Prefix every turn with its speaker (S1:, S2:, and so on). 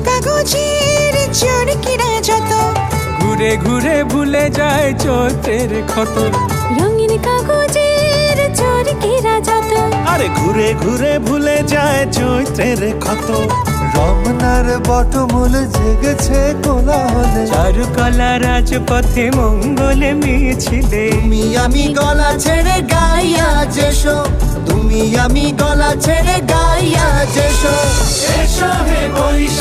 S1: কাগজের চরকিরা যত
S2: ঘুরে ঘুরে ভুলে যায় চৈত্রের ক্ষত।
S1: রঙিন কাগজের চরকিরা যত
S3: আরে ঘুরে ঘুরে ভুলে যায় চৈত্রের ক্ষত। রমনার বটমূল জেগেছে কোলাহলে,
S2: চারুকলা রাজপথে মঙ্গলে মিছিলে।
S3: তুমি আমি গলা ছেড়ে গাইয়া যেসো, তুমি আমি গলা ছেড়ে গাইয়া যেসো। এসো হে বৈশাখ।